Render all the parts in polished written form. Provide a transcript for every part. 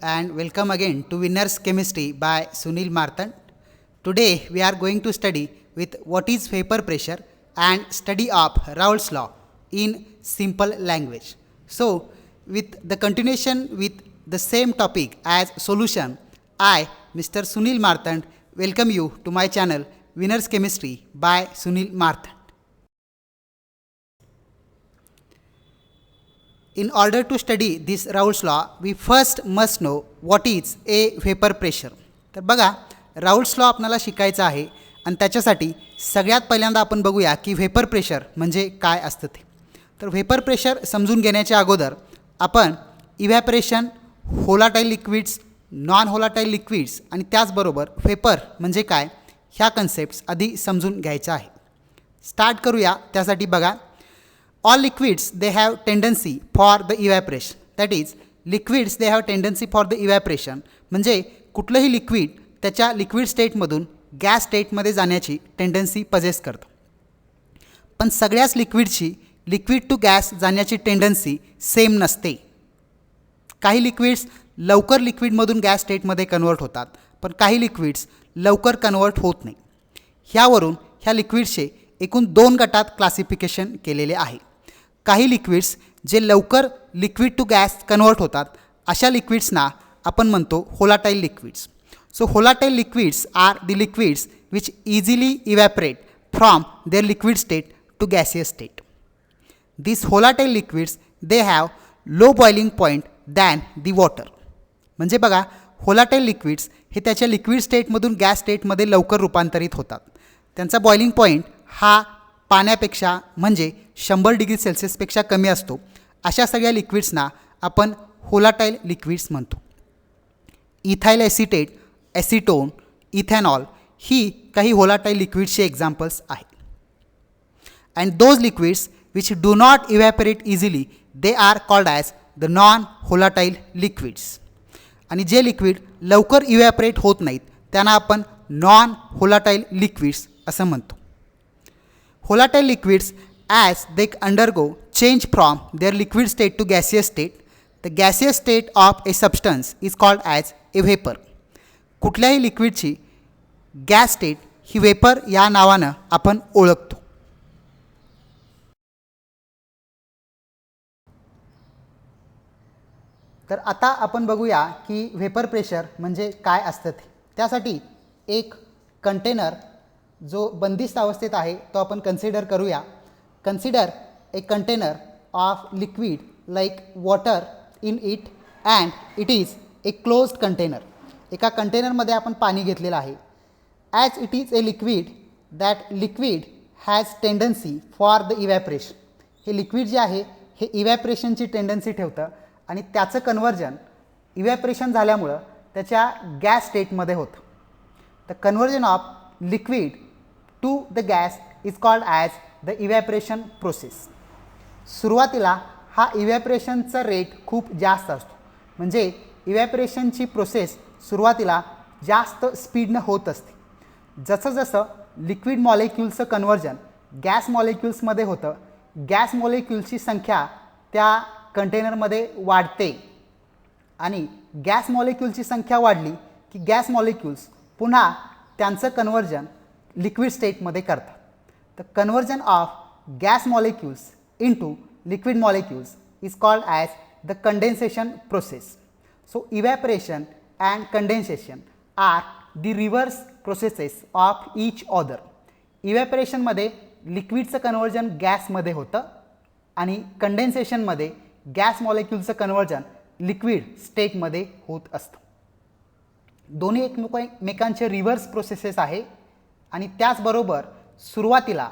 and welcome again to Winners Chemistry by Sunil Marthan. Today we are going to study with what is vapor pressure and study of Raoult's law in simple language. So with the continuation with the same topic as solution, I, Mr. Sunil Marthan, welcome you to my channel Winners Chemistry by Sunil Marthan. In order to study this Raoult's law, we first must know what is a vapor pressure. तर बघा, राऊल्ट्स law आपल्याला शिकायचा आहे आणि त्याच्यासाठी सगळ्यात पहिल्यांदा आपण बघूया की व्हेपर प्रेशर म्हणजे काय असतं ते. तर व्हेपर प्रेशर समजून घेण्याच्या अगोदर आपण evaporation, volatile liquids, non volatile liquids आणि त्याचबरोबर व्हेपर म्हणजे काय ह्या कन्सेप्ट्स आधी समजून घ्यायच्या आहे. स्टार्ट करूया. त्यासाठी बघा, all liquids they have tendency for the evaporation. That is, liquids they have tendency for the evaporation. म्हणजे कुठलंही लिक्विड त्याच्या लिक्विड स्टेटमधून गॅस स्टेटमध्ये जाण्याची टेंडन्सी पजेस करतं. पण सगळ्याच लिक्विडची लिक्विड टू गॅस जाण्याची टेंडन्सी सेम नसते. काही लिक्विड्स लवकर लिक्विडमधून गॅस स्टेटमध्ये कन्वर्ट होतात, पण काही लिक्विड्स लवकर कन्वर्ट होत नाही. ह्यावरून ह्या लिक्विड्सचे एकूण 2 गटात क्लासिफिकेशन केलेले आहे. काही लिक्विड्स जे लवकर लिक्विड टू गॅस कन्वर्ट होतात अशा लिक्विड्सना आपण म्हणतो volatile liquids. So volatile liquids are the liquids which easily evaporate from their liquid state to gaseous state. This volatile liquids they have low boiling point than the water. म्हणजे बघा, volatile liquids हे त्याच्या liquid स्टेटमधून gas स्टेटमध्ये लवकर रूपांतरित होतात. त्यांचा boiling point हा पाण्यापेक्षा म्हणजे 100 डिग्री सेल्सिअसपेक्षा कमी असतो. अशा सगळ्या लिक्विड्सना आपण होलाटाईल लिक्विड्स म्हणतो. इथाइल ॲसिटेट, ॲसिटोन, इथेनॉल ही काही होलाटाईल लिक्विड्सचे एक्झाम्पल्स आहेत. And those liquids which do not evaporate easily they are called as the non volatile liquids. आणि जे लिक्विड लवकर इव्हॅपरेट होत नाहीत त्यांना आपण नॉन होलाटाईल लिक्विड्स असं म्हणतो. Volatile liquids, as they undergo change from their liquid state to gaseous state, the gaseous state of a substance is called as a vapor. कुठल्याही लिक्विडची गॅस स्टेट ही वेपर या नावानं आपण ओळखतो. तर आता आपण बघूया की व्हेपर प्रेशर म्हणजे काय असतं ते. त्यासाठी एक कंटेनर जो बंदिस्त अवस्थेत आहे तो आपण कन्सिडर करूया. Consider a container of liquid like water in it and it is a closed container. एका कंटेनरमध्ये आपण पाणी घेतलेलं आहे. As it is a liquid, that liquid has tendency for the evaporation. हे लिक्विड जे आहे हे इव्हॅपरेशनची टेंडन्सी ठेवतं आणि त्याचं कन्व्हर्जन इव्हॅपरेशन झाल्यामुळं त्याच्या गॅस स्टेटमध्ये होतं. The conversion of liquid to the gas is called as the evaporation process. सुरुवातीला हा इव्हॅपरेशनचा रेट खूप जास्त असतो. म्हणजे इव्हॅपरेशनची प्रोसेस सुरुवातीला जास्त स्पीडनं होत असते. जसं जसं लिक्विड मॉलिक्युल्सचं कन्व्हर्जन गॅस मॉलिक्युल्समध्ये होतं, गॅस मॉलिक्युल्सची संख्या त्या कंटेनरमध्ये वाढते आणि गॅस मॉलिक्युल्सची संख्या वाढली की गॅस मॉलिक्युल्स पुन्हा त्यांचं कन्व्हर्जन लिक्विड स्टेटमध्ये करतात. The conversion of gas molecules into liquid molecules is called as the condensation process. So evaporation and condensation are the reverse processes of each other. इव्हॅपरेशनमध्ये लिक्विडचं कन्व्हर्जन गॅसमध्ये होतं आणि कंडेन्सेशनमध्ये गॅस मॉलिक्युल्सचं कन्व्हर्जन लिक्विड स्टेटमध्ये होत असतं. दोन्ही एकमेकांचे रिव्हर्स प्रोसेसेस आहे आणि त्याचबरोबर सुरुवातीला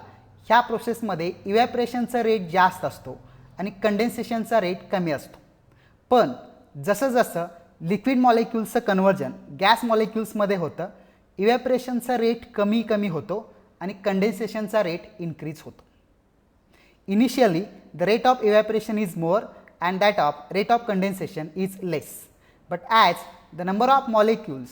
ह्या प्रोसेसमध्ये इव्हॅपरेशनचा रेट जास्त असतो आणि कंडेन्सेशनचा रेट कमी असतो. पण जसं जसं लिक्विड मॉलिक्युल्सचं कन्व्हर्जन गॅस मॉलिक्युल्समध्ये होतं, इव्हॅपरेशनचा रेट कमी कमी होतो आणि कंडेन्सेशनचा रेट इन्क्रीज होतो. Initially the rate of evaporation is more and that of rate of condensation is less. But as the number of molecules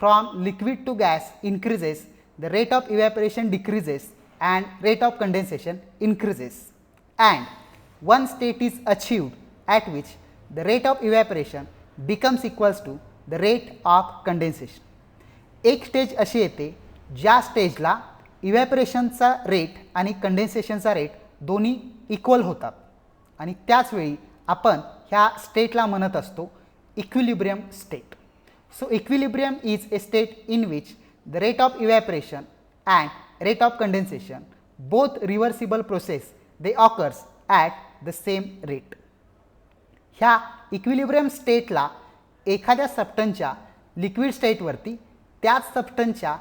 from liquid to gas increases, the rate of evaporation decreases and rate of condensation increases. And one state is achieved at which the rate of evaporation becomes equals to the rate of condensation. एक stage अशी येते ज्या स्टेजला इव्हॅपोरेशनचा rate आणि कंडेन्सेशनचा rate दोन्ही equal होतात आणि त्याच वेळी आपण ह्या स्टेटला म्हणत असतो equilibrium state. So equilibrium is a state in which the rate of evaporation and rate of condensation both reversible process they occurs at the same rate. ह्या इक्विलिब्रियम स्टेटला एखाद्या सबस्टन्सच्या लिक्विड स्टेटवरती त्याच सबस्टन्सच्या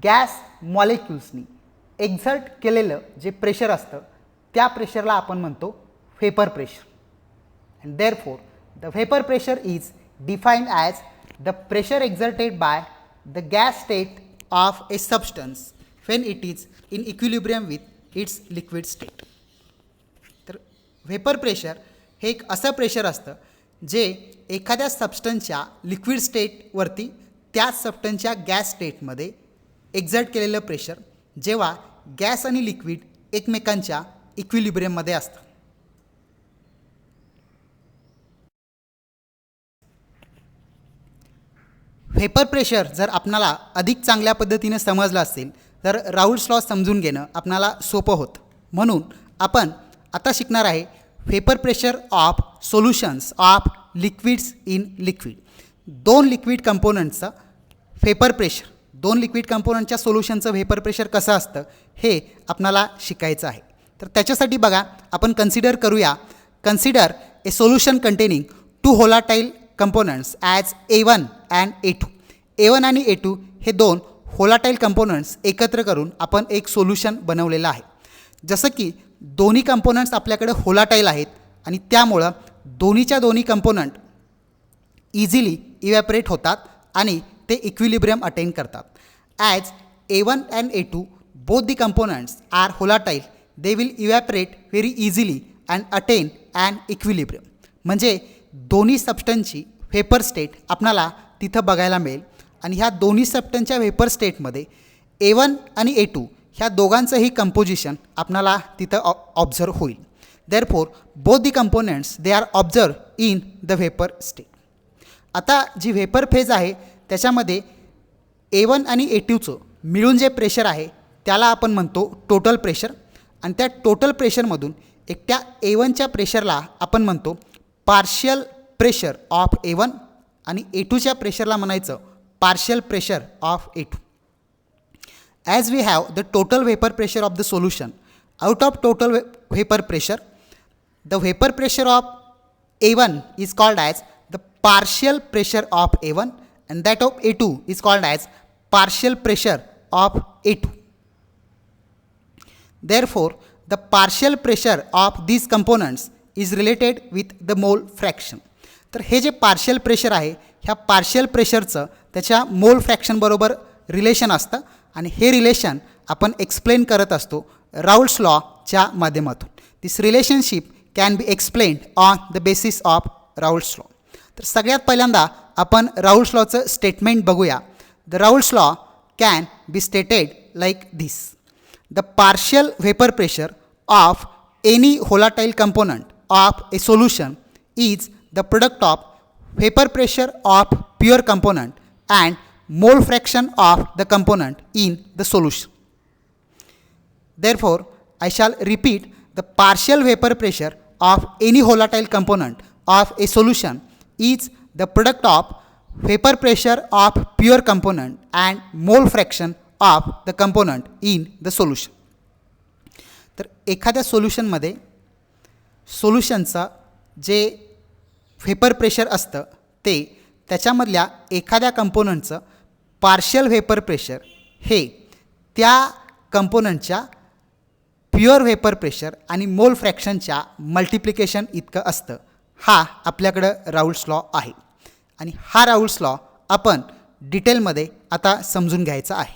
गॅस मॉलिक्युल्सनी एक्झर्ट केलेलं जे प्रेशर असतं त्या प्रेशरला आपण म्हणतो vapour pressure. And therefore the vapour pressure is defined as the pressure exerted by the gas state of A substance when it is in equilibrium with its liquid state. तर vapour pressure हे एक असं pressure असतं जे एखाद्या सबस्टन्सच्या liquid स्टेटवरती त्याच सबस्टन्सच्या gas स्टेटमध्ये exert केलेलं प्रेशर जेव्हा गॅस आणि लिक्विड एकमेकांच्या इक्विलिब्रियममध्ये असतात. व्हेपर प्रेशर जर आपणाला अधिक चांगल्या पद्धतीने समजलं असेल तर राऊल्स लॉ समजून घेणं आपणाला सोपं होतं. म्हणून आपण आता शिकणार आहे vapour pressure of solutions of liquids in liquid. दोन लिक्विड कंपोनंटचं व्हेपर प्रेशर, दोन लिक्विड कंपोनंटच्या सोल्युशनचं व्हेपर प्रेशर कसं असतं हे आपणाला शिकायचं आहे. तर त्याच्यासाठी बघा आपण consider A solution containing two volatile components as A1 and A2. A1 आणि A2 हे दोन होलाटाईल कंपोनंट्स एकत्र करून आपण एक सोल्युशन बनवलेलं आहे. जसं की दोन्ही कंपोनंट्स आपल्याकडे होलाटाईल आहेत आणि त्यामुळं दोन्हीच्या दोन्ही कंपोनंट इझिली इव्हॅपोरेट होतात आणि ते इक्विलिब्रियम अटेन करतात. As A1 and A2 both the components are volatile they will evaporate very easily and attain and equilibrium. म्हणजे दोन्ही सबस्टन्सची व्हेपर स्टेट आपणाला तिथं बघायला मिळेल आणि ह्या दोन्ही सबस्टन्सच्या व्हेपर स्टेटमध्ये A1 आणि A2 ह्या दोघांचंही कंपोजिशन आपणाला तिथं ऑब्झर्व होईल. Therefore both the components they are observe in the vapour state. आता जी व्हेपर फेज आहे त्याच्यामध्ये A1 आणि A2चं मिळून जे प्रेशर आहे त्याला आपण म्हणतो टोटल प्रेशर आणि त्या टोटल प्रेशरमधून एकट्या A1च्या प्रेशरला आपण म्हणतो पार्शियल प्रेशर ऑफ A1 आणि A2च्या प्रेशरला म्हणायचं partial pressure of A2. As we have the total vapour pressure of the solution out of total vapour pressure the vapour pressure of A1 is called as the partial pressure of A1 and that of A2 is called as partial pressure of A2. Therefore, the partial pressure of these components is related with the mole fraction. तर हे जे partial pressure आहे ह्या partial प्रेशरचं त्याच्या मोल fraction बरोबर relation असतं आणि हे रिलेशन आपण एक्सप्लेन करत असतो राऊल्स लॉच्या माध्यमातून. This relationship can be explained on the basis of Raoult's law. तर सगळ्यात पहिल्यांदा आपण राऊल्स लॉचं स्टेटमेंट बघूया. The Raoult's law can be stated like this. The partial vapour pressure of any volatile component of a solution is the product of vapour pressure of pure component and mole fraction of the component in the solution. Therefore I shall repeat the partial vapour pressure of any volatile component of a solution is the product of vapor pressure of pure component and mole fraction of the component in the solution. तर एखाद्या सोल्युशनमध्ये सोल्युशनचं जे vapour pressure असतं ते त्याच्यामधल्या एखाद्या कंपोनंटचं partial vapour pressure हे त्या कंपोनंटच्या pure vapour pressure आणि मोल फ्रॅक्शनच्या मल्टिप्लिकेशन इतकं असतं. हा आपल्याकडं राऊल्स लॉ आहे आणि हा राऊल्स लॉ आपण डिटेलमध्ये आता समजून घ्यायचा आहे.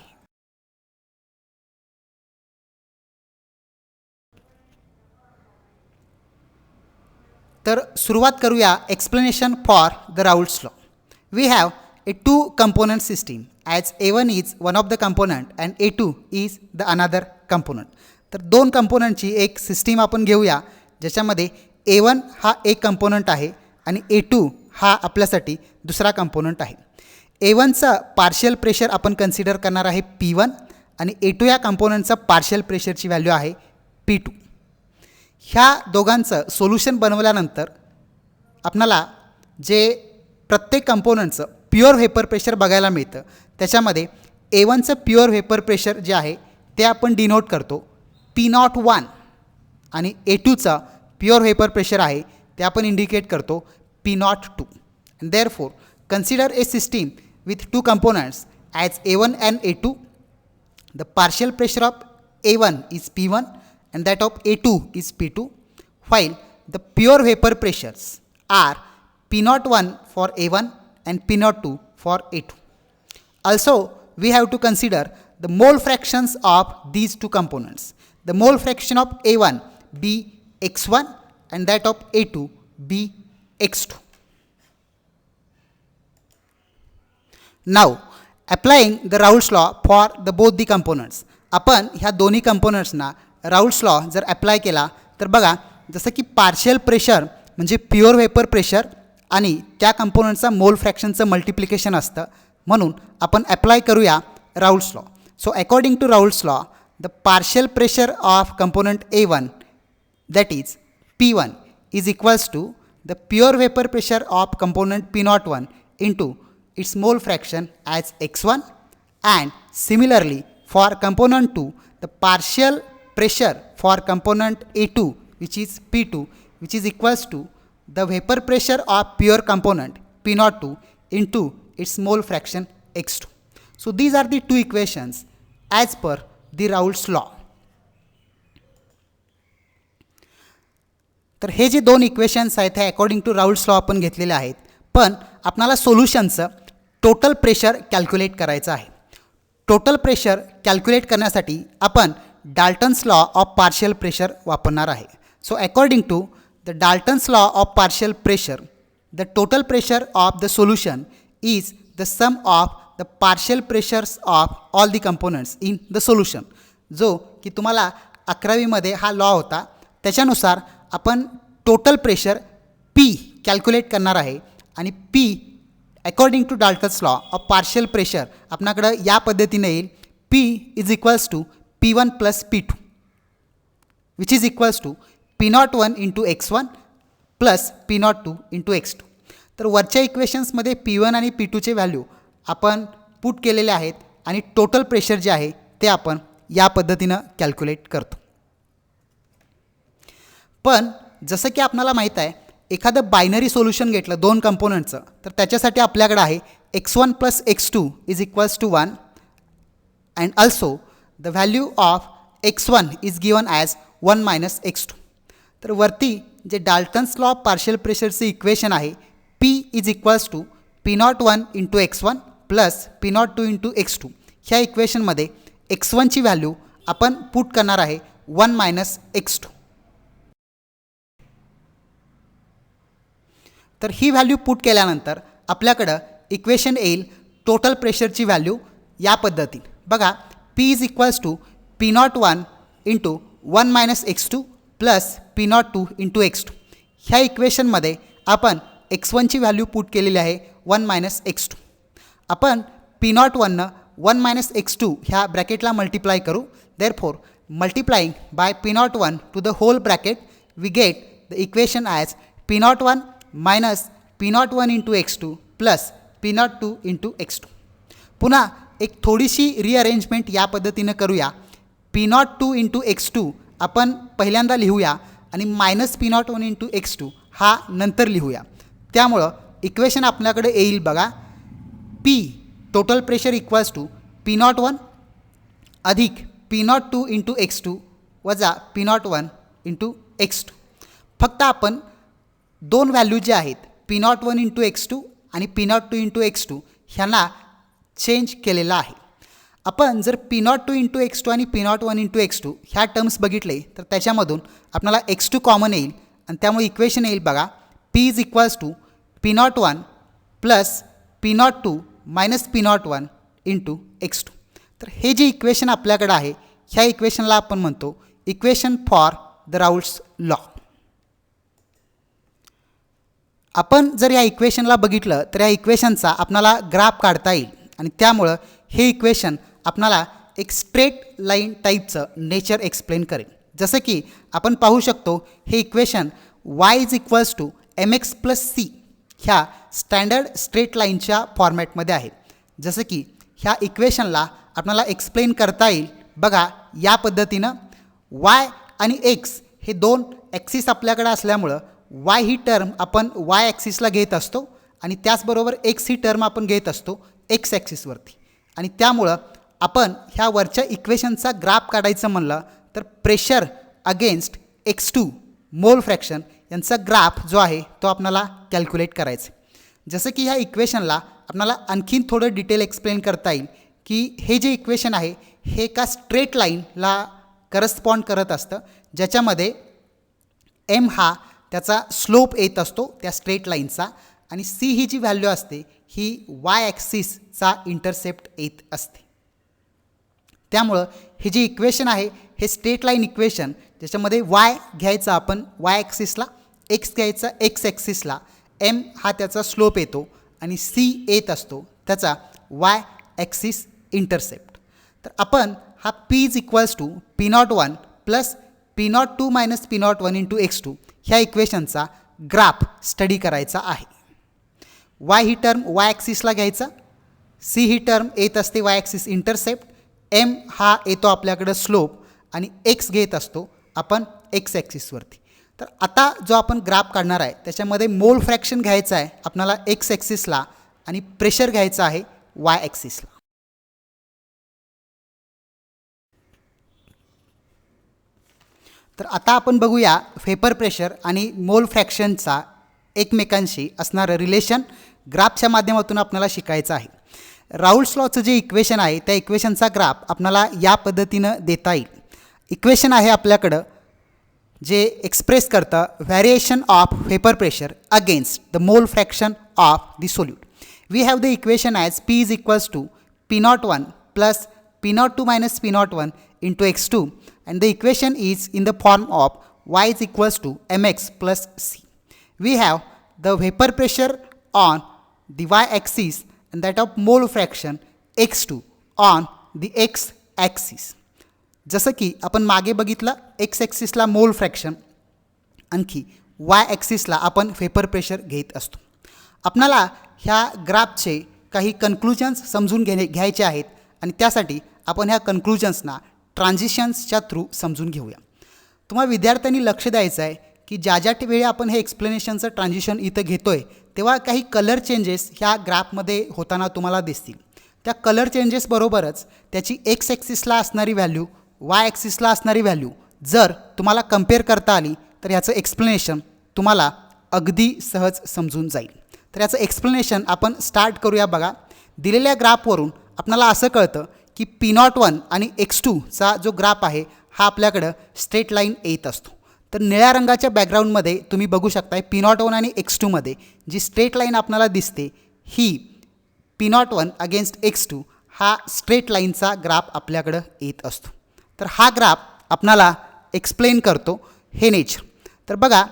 तर सुरुवात करूया explanation for the Raoult's law. We have a two component system as A1 is one of the component and A2 is the another component. तर दोन कंपोनंटची एक सिस्टीम आपण घेऊया ज्याच्यामध्ये A1 हा एक कंपोनंट आहे आणि A2 हा आपल्यासाठी दुसरा कंपोनंट आहे. A1चं पार्शियल प्रेशर आपण कन्सिडर करणार आहे P1 आणि A2 या कंपोनंटचं पार्शियल प्रेशरची व्हॅल्यू आहे P2. ह्या दोघांचं सोल्युशन बनवल्यानंतर आपल्याला जे प्रत्येक कंपोनंटचं प्युअर व्हेपर प्रेशर बघायला मिळतं. त्याच्यामध्ये A1चं प्युअर व्हेपर प्रेशर जे आहे ते आपण डिनोट करतो P01 आणि A2चा प्युअर व्हेपर प्रेशर आहे ते आपण इंडिकेट करतो P02. and therefore consider a system with two components as A1 and A2. The partial pressure of A1 is P1 and that of A2 is P2, while the pure vapor pressures are P01 for A1 and P02 for A2. Also, we have to consider the mole fractions of these two components. The mole fraction of A1 be X1 and that of A2 be X2. Now, applying the Raoult's law for the both the components. आपण ह्या दोन्ही कंपोनंट्सना राऊल्ट्स law जर apply केला तर बघा, जसं की partial pressure म्हणजे प्युअर व्हेपर प्रेशर आणि त्या कंपोनंटचा मोल फ्रॅक्शनचं मल्टिप्लिकेशन असतं, म्हणून आपण अप्लाय करूया Raoult's law. So according to Raoult's law, the partial pressure of component A1 that is P1 is equals to the pure vapor pressure of component P01 into its mole fraction as X1, and similarly for component 2 the partial pressure for component A2 which is P2 which is equals to the vapor pressure of pure component P02 into its mole fraction X2. So these are the two equations as per the Raoult's law. तर हे जे दोन equations आहेत हे according to Raoult's law आपण घेतलेले आहेत, पण आपल्याला सोल्युशनचं टोटल प्रेशर कॅल्क्युलेट करायचं आहे. टोटल प्रेशर कॅल्क्युलेट करण्यासाठी आपण Dalton's law of partial pressure वापरणार आहे. So according to the Dalton's law of partial pressure, the total pressure of the solution is the sum of the partial pressures of all the components in the solution. जो की तुम्हाला 11वीमध्ये हा law होता, त्याच्यानुसार आपण total pressure P calculate करणार आहे आणि P according to Dalton's law of partial pressure आपल्याकडं या पद्धतीने येईल. P is equals to P1 plus P2 which is equals to P01 into X1 plus P02 into X2. तर वरच्या इक्वेशन्समध्ये P1 आणि P2चे व्हॅल्यू आपण पुट केलेले आहेत आणि टोटल प्रेशर जे आहे ते आपण या पद्धतीनं कॅल्क्युलेट करतो. पण जसं की आपल्याला माहीत आहे, एखादं बायनरी सोल्युशन घेतलं दोन कंपोनंटचं, तर त्याच्यासाठी आपल्याकडे आहे X1 plus X2 is equals to 1 and also the value of X1 is given as 1 minus X2. तर वरती जे डाल्टन्स लॉ ऑफ पार्शियल प्रेशरचे इक्वेशन आहे P is equals to P01 into X1 plus P02 into X2, ह्या इक्वेशनमध्ये X1ची value आपण put करणार आहे 1 मायनस X2. तर ही व्हॅल्यू पुट केल्यानंतर आपल्याकडं इक्वेशन येईल टोटल प्रेशरची व्हॅल्यू या पद्धतीने. बघा, P is equals to P01 into 1 minus X2 plus P02 into X2. ह्या इक्वेशनमध्ये आपण X1ची व्हॅल्यू पुट केलेली आहे 1 मायनस X2. आपण P01नं 1 मायनस X2 ह्या ब्रॅकेटला मल्टिप्लाय करू. Therefore multiplying by P01 to the whole bracket we get the equation as P01 minus P01 into X2 plus P02 into X2. पुन्हा एक थोडीशी रिअरेंजमेंट या पद्धतीनं करूया. P02 इंटू X2 आपण पहिल्यांदा लिहूया आणि मायनस P01 इंटू X2 हा नंतर लिहूया. त्यामुळं इक्वेशन आपल्याकडे येईल बघा, P total pressure equals to P01 अधिक P02 इंटू X2 वजा P01 इंटू X2. फक्त आपण दोन व्हॅल्यू जे आहेत P01 इंटू X2 आणि P02 इंटू X2 ह्यांना चेंज केलेला आहे. आपण जर P02 इंटू X2 आणि P01 इंटू X2 ह्या टर्म्स बघितले तर त्याच्यामधून आपल्याला X2 कॉमन येईल आणि त्यामुळे इक्वेशन येईल बघा, P is equals to P01 plus P02 minus P01 into X2. तर हे जे इक्वेशन आपल्याकडे आहे ह्या इक्वेशनला आपण म्हणतो इक्वेशन फॉर द राऊल्ट्स लॉ. आपण जर या इक्वेशनला बघितलं तर या इक्वेशनचा आपल्याला ग्राफ काढता येईल आणि त्यामुळं हे इक्वेशन आपल्याला एक स्ट्रेट लाईन टाईपचं नेचर एक्सप्लेन करेल. जसं की आपण पाहू शकतो हे equation y is equals to mx plus c ह्या स्टँडर्ड स्ट्रेट लाईनच्या फॉर्मॅटमध्ये आहे. जसं की ह्या इक्वेशनला आपल्याला एक्सप्लेन करता येईल बघा या पद्धतीनं. y आणि x हे दोन ॲक्सिस आपल्याकडे असल्यामुळं y ही टर्म आपण y ॲक्सिसला घेत असतो आणि त्याचबरोबर x ही टर्म आपण घेत असतो x ॲक्सिसवरती. आणि त्यामुळं आपण ह्या वरच्या इक्वेशनचा ग्राफ काढायचं म्हणलं तर प्रेशर अगेन्स्ट x2 मोल फ्रॅक्शन यांचा ग्राफ जो आहे तो आपल्याला कॅल्क्युलेट करायचा. जसं की ह्या इक्वेशनला आपल्याला आणखीन थोडं डिटेल एक्सप्लेन करता येईल की हे जे इक्वेशन आहे हे एका स्ट्रेट लाईनला करस्पॉन्ड करत असतं ज्याच्यामध्ये m हा त्याचा स्लोप येत असतो त्या स्ट्रेट लाईनचा आणि c ही जी व्हॅल्यू असते ही y ॲक्सिसचा इंटरसेप्ट येत असते. त्यामुळं हे जे इक्वेशन आहे हे स्ट्रेट लाईन इक्वेशन ज्याच्यामध्ये y घ्यायचा आपण y ॲक्सिसला, x घ्यायचा x ॲक्सिसला, m हा त्याचा स्लोप येतो आणि c येत असतो त्याचा y ॲक्सिस इंटरसेप्ट. तर आपण हा p is equals to p01 plus p02 minus p01 into x2 ह्या इक्वेशनचा ग्राफ स्टडी करायचा आहे. y ही टर्म y ॲक्सिसला घ्यायचा, c ही टर्म येत असते y ॲक्सिस इंटरसेप्ट, m हा येतो आपल्याकडं स्लोप आणि x घेत असतो आपण x ॲक्सिसवरती. तर आता जो आपण ग्राफ काढणार आहे त्याच्यामध्ये मोल फ्रॅक्शन घ्यायचं आहे आपल्याला x ॲक्सिसला आणि प्रेशर घ्यायचं आहे y ॲक्सिसला. तर आता आपण बघूया वेपर प्रेशर आणि मोल फ्रॅक्शनचा एकमेकांशी असणारं रिलेशन ग्राफच्या माध्यमातून आपल्याला शिकायचं आहे. राऊल्स लॉचं जे इक्वेशन आहे त्या इक्वेशनचा ग्राफ आपल्याला या पद्धतीनं देता येईल. इक्वेशन आहे आपल्याकडं जे एक्सप्रेस करतं variation of vapour pressure against the mole fraction of the solute. We have the equation as p is equals to p01 plus p02 minus p01 into x2 and the equation is in the form of y is equals to mx plus c. We have the vapor pressure on the y axis and that of mole fraction x2 on the x axis. जसं की आपण मागे बघितलं x ॲक्सिसला मोल fraction आणखी y ॲक्सिसला आपण vapour pressure घेत असतो. आपल्याला ह्या ग्राफचे काही कन्क्लुजन्स समजून घ्यायचे आहेत आणि त्यासाठी आपण ह्या कन्क्लुजन्सना ट्रान्झिशन्सच्या थ्रू समजून घेऊया. तुम्हाला विद्यार्थ्यांनी लक्ष द्यायचं आहे की ज्या वेळी आपण हे एक्सप्लेनेशनचं ट्रान्झिशन इथं घेतो आहे तेव्हा काही कलर चेंजेस ह्या ग्राफमध्ये होताना तुम्हाला दिसतील. त्या कलर चेंजेसबरोबरच त्याची x ॲक्सिसला असणारी व्हॅल्यू y ॲक्सिसला असणारी व्हॅल्यू जर तुम्हाला कम्पेअर करता आली तर ह्याचं एक्सप्लेनेशन तुम्हाला अगदी सहज समजून जाईल. तर याचं एक्सप्लेनेशन आपण स्टार्ट करूया. बघा दिलेल्या ग्राफवरून आपल्याला असं कळतं की p01 आणि x2चा जो ग्राफ आहे हा आपल्याकडं स्ट्रेट लाईन येत असतो. तर निळ्या रंगाच्या बॅकग्राऊंडमध्ये तुम्ही बघू शकताय p01 आणि x2मध्ये जी स्ट्रेट लाईन आपल्याला दिसते ही p01 अगेन्स्ट x2 हा स्ट्रेट लाईनचा ग्राफ आपल्याकडं येत असतो. तर हा ग्राफ आपल्याला एक्सप्लेन करतो हे नेचर. तर बघा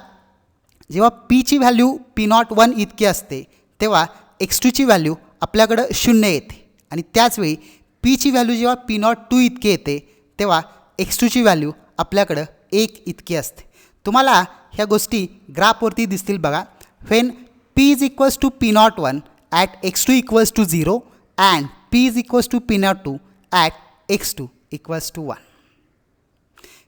जेव्हा पीची व्हॅल्यू p01 इतकी असते तेव्हा x2ची व्हॅल्यू आपल्याकडं 0 येते आणि त्याचवेळी पीची व्हॅल्यू जेव्हा p02 इतकी येते तेव्हा x2ची व्हॅल्यू आपल्याकडं 1 इतकी असते. तुम्हाला ह्या गोष्टी ग्राफवरती दिसतील बघा. When p is equals to p01 at x2 equals to 0 and p is equals to p02 at x2 equals to 1.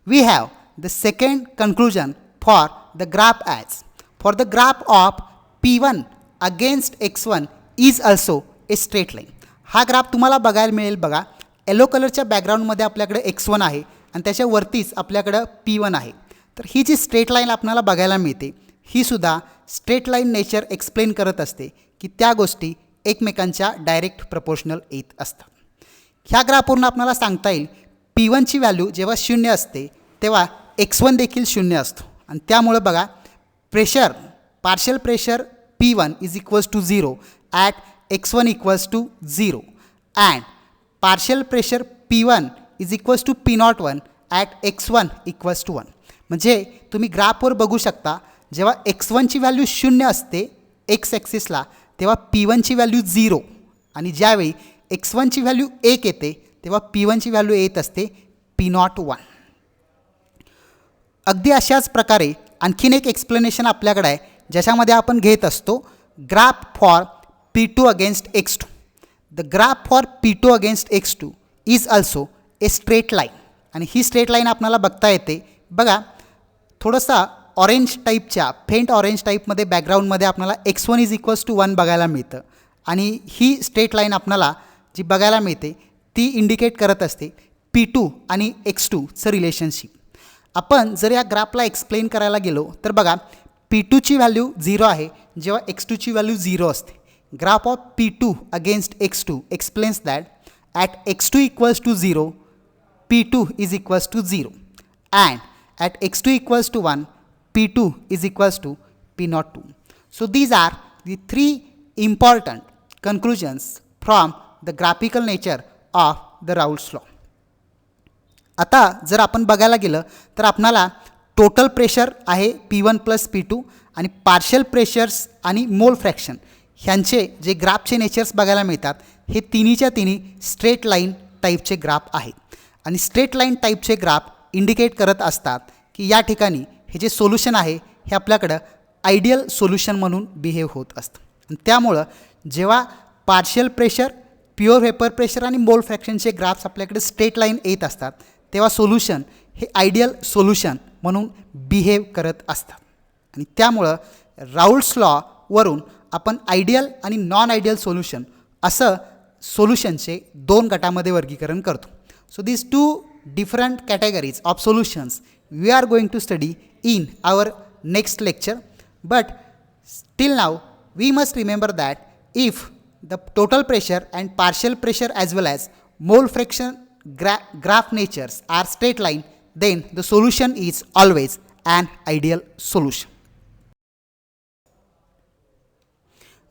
We have the second conclusion for the graph as for the graph of p1 against x1 is also a straight line. हा graph तुम्हाला बघायला मिळेल बघा. Yellow कलरच्या बॅकग्राऊंडमध्ये आपल्याकडे x1 आहे आणि त्याच्यावरतीच आपल्याकडं p1 आहे. तर ही जी स्ट्रेट लाईन आपल्याला बघायला मिळते ही सुद्धा स्ट्रेट लाईन नेचर एक्सप्लेन करत असते की त्या गोष्टी एकमेकांच्या डायरेक्ट प्रपोर्शनल येत असतात. ह्या ग्राफवरून आपल्याला सांगता येईल p1ची व्हॅल्यू जेव्हा 0 असते तेव्हा x1 देखील 0 असतो आणि त्यामुळं बघा pressure partial pressure p1 is equals to 0 at x1 equals to 0 and partial pressure p1 is equals to p01 at x1 equals to 1. म्हणजे तुम्ही ग्राफवर बघू शकता जेव्हा x1ची व्हॅल्यू 0 असते एक्स ॲक्सिसला तेव्हा P1ची व्हॅल्यू 0 आणि ज्यावेळी x1ची व्हॅल्यू 1 येते तेव्हा P1ची व्हॅल्यू येत असते P01. अगदी अशाच प्रकारे आणखीन एक एक्सप्लेनेशन आपल्याकडे आहे ज्याच्यामध्ये आपण घेत असतो graph for P2 against x2. The graph for P2 against x2 is also a straight line आणि ही स्ट्रेट लाईन आपल्याला बघता येते. बघा थोडंसा ऑरेंज टाईपच्या फेंट ऑरेंज टाईपमध्ये बॅकग्राऊंडमध्ये आपल्याला x1 इज इक्वल्स टू 1 बघायला मिळतं आणि ही स्ट्रेट लाईन आपल्याला जी बघायला मिळते ती इंडिकेट करत असते P2 आणि x2चं रिलेशनशिप. आपण जर या ग्राफला एक्सप्लेन करायला गेलो तर बघा P2ची व्हॅल्यू 0 आहे जेव्हा x2ची व्हॅल्यू 0 असते. Graph of P2 against x2 explains that at x2 equals to 0 P2 is equals to 0 and at x2 equals to 1 P2 is equals to P02. So these are the three important conclusions from the graphical nature of the Raoult's law. आता जर आपण बघायला गेलं तर आपणाला total pressure आहे P1 plus P2 आणि partial pressures आणि मोल फ्रॅक्शन ह्यांचे जे ग्राफचे नेचर्स बघायला मिळतात हे तिन्हीच्या तिन्ही स्ट्रेट लाईन टाईपचे ग्राफ आहेत आणि स्ट्रेट लाईन टाईपचे ग्राफ इंडिकेट करत असतात की या ठिकाणी हे जे सोल्युशन आहे हे आपल्याकडं आयडियल सोल्युशन म्हणून बिहेव होत असतं. आणि त्यामुळं जेव्हा partial pressure pure vapour pressure आणि मोल फ्रॅक्शनचे ग्राफ्स आपल्याकडे स्ट्रेट लाईन येत असतात तेव्हा सोल्युशन हे आयडियल सोल्युशन म्हणून बिहेव करत असतात. आणि त्यामुळं राऊल्ट्स लॉवरून आपण आयडियल आणि नॉन आयडियल सोल्युशन असं सोल्युशनचे 2 गटामध्ये वर्गीकरण करतो. So these 2 different categories of solutions we are going to study in our next lecture, but till now we must remember that if the total pressure and partial pressure as well as mole fraction graph natures are straight line, then the solution is always an ideal solution.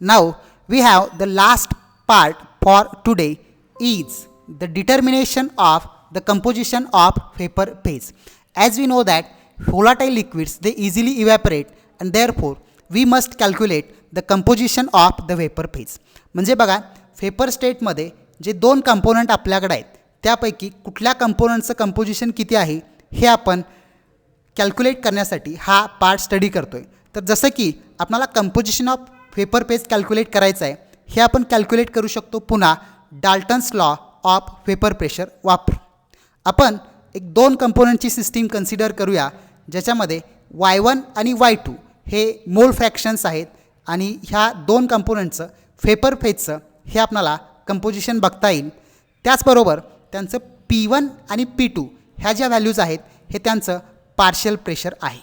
Now we have the last part for today is the determination of the composition of vapor phase. As we know that volatile liquids they easily evaporate and therefore we must calculate the composition of the vapor phase. म्हणजे बघा vapour स्टेटमध्ये जे 2 component आपल्याकडे आहेत त्यापैकी कुठल्या कंपोनंटचं composition किती आहे हे आपण कॅल्क्युलेट करण्यासाठी हा पार्ट स्टडी करतो आहे. तर जसं की आपल्याला composition of vapour phase calculate करायचं आहे हे आपण कॅल्क्युलेट करू शकतो पुन्हा Dalton's law of vapour pressure वापरून. आपण एक 2 कंपोनंटची सिस्टीम कन्सिडर करूया ज्याच्यामध्ये y1 आणि y2 हे मोल फ्रॅक्शन्स आहेत आणि ह्या 2 कंपोनंटचं व्हेपर फेजचं हे आपल्याला कंपोजिशन बघता येईल. त्याचबरोबर त्यांचं P1 आणि P2 ह्या ज्या व्हॅल्यूज आहेत हे त्यांचं पार्शियल प्रेशर आहे.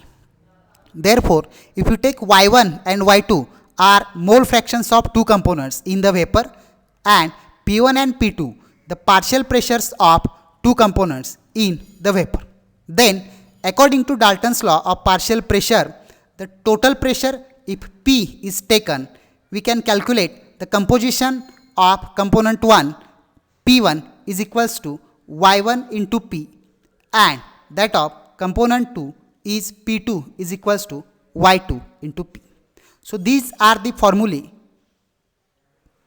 Therefore, if you take y1 and y2 are mole fractions of 2 components in the vapor and P1 and P2 the partial pressures of 2 components in the vapor, then according to Dalton's law of partial pressure, the total pressure if P is taken, we can calculate the composition of component 1 P1 is equals to y1 into P and that of component 2 is P2 is equals to y2 into P. So these are the formulae.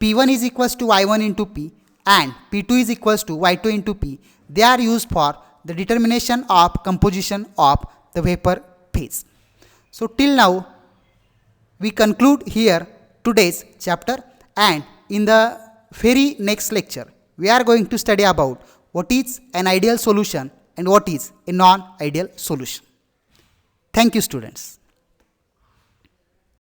P1 is equals to y1 into P and P2 is equals to y2 into P. They are used for the determination of composition of the vapor phase. So till now we conclude here today's chapter, and in the very next lecture we are going to study about what is an ideal solution and what is a non-ideal solution. Thank you students.